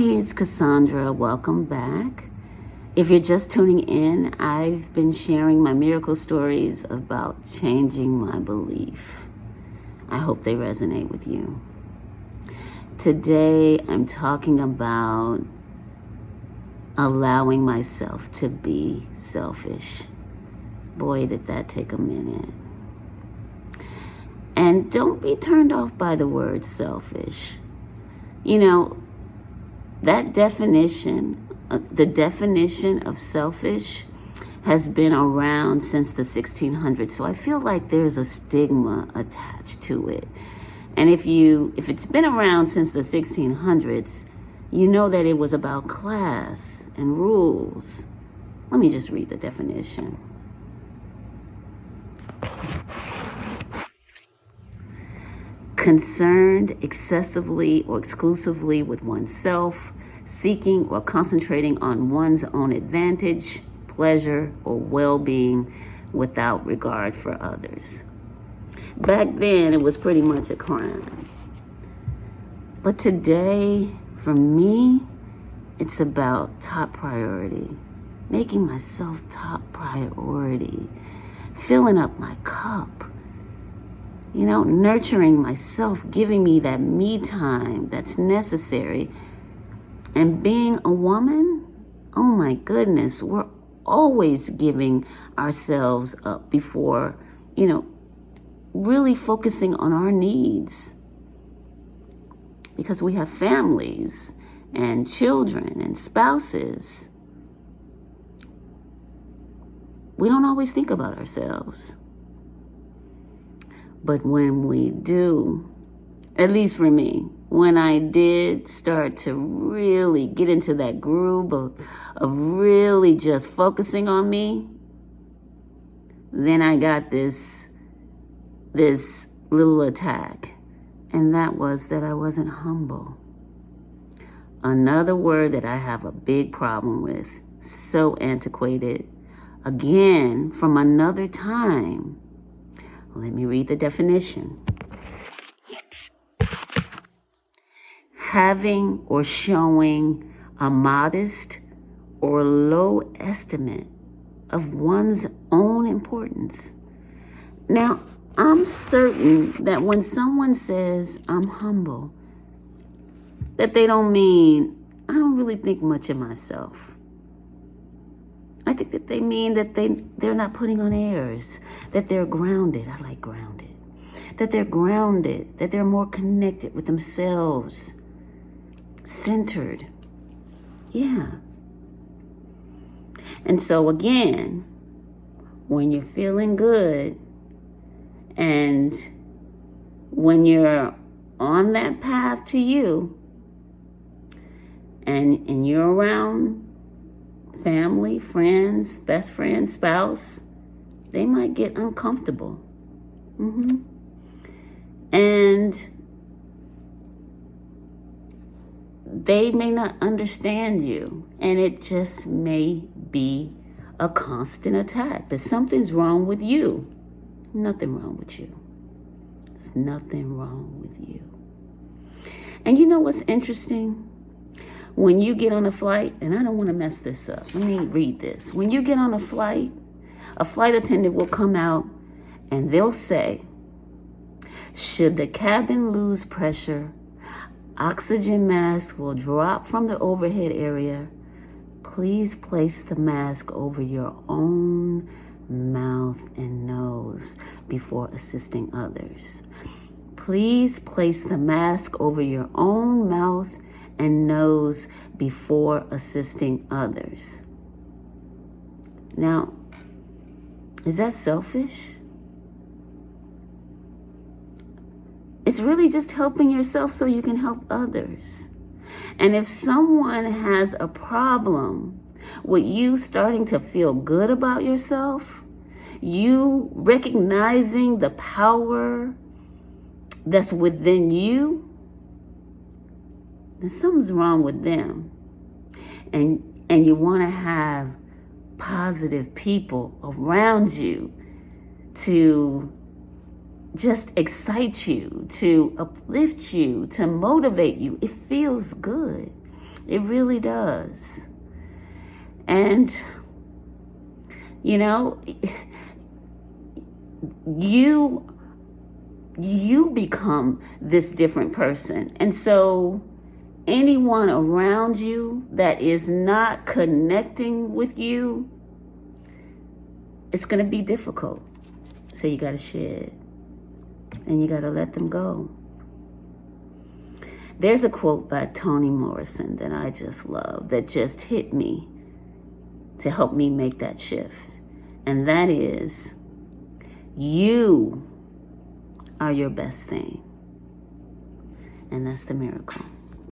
Hey, it's Cassandra. Welcome back. If you're just tuning in, I've been sharing my miracle stories about changing my belief. I hope they resonate with you. Today, I'm talking about allowing myself to be selfish. Boy, did that take a minute. And don't be turned off by the word selfish. That definition, the definition of selfish has been around since the 1600s. So I feel like there's a stigma attached to it. And if it's been around since the 1600s, you know that it was about class and rules. Let me just read the definition. Concerned excessively or exclusively with oneself, seeking or concentrating on one's own advantage, pleasure, or well-being without regard for others. Back then, it was pretty much a crime. But today, for me, it's about top priority, making myself top priority, filling up my cup. Nurturing myself, giving me that me time that's necessary. And being a woman, oh my goodness, we're always giving ourselves up before, really focusing on our needs. Because we have families and children and spouses. We don't always think about ourselves. But when we do, at least for me, when I did start to really get into that groove of really just focusing on me, then I got this little attack. And that was that I wasn't humble. Another word that I have a big problem with, so antiquated, again, from another time. Let me read the definition. Having or showing a modest or low estimate of one's own importance. Now, I'm certain that when someone says, I'm humble, that they don't mean, I don't really think much of myself. I think that they mean that they're not putting on airs, that they're grounded. I like grounded. That they're grounded, that they're more connected with themselves, centered. Yeah. And so again, when you're feeling good and when you're on that path to you and you're around family, friends, best friend, spouse, they might get uncomfortable. And they may not understand you. And it just may be a constant attack that something's wrong with you. Nothing wrong with you. There's nothing wrong with you. And you know what's interesting? When you get on a flight, and I don't want to mess this up. Let me read this. When you get on a flight attendant will come out and they'll say, should the cabin lose pressure, oxygen mask will drop from the overhead area. Please place the mask over your own mouth and nose before assisting others. Please place the mask over your own mouth and nose before assisting others. Now, is that selfish? It's really just helping yourself so you can help others. And if someone has a problem with you starting to feel good about yourself, you recognizing the power that's within you, then something's wrong with them. And you want to have positive people around you to just excite you, to uplift you, to motivate you. It feels good. It really does. And, you know, you become this different person. And so anyone around you that is not connecting with you, it's going to be difficult. So you got to shed, and you got to let them go. There's a quote by Toni Morrison that I just love, that just hit me to help me make that shift. And that is, you are your best thing. And that's the miracle.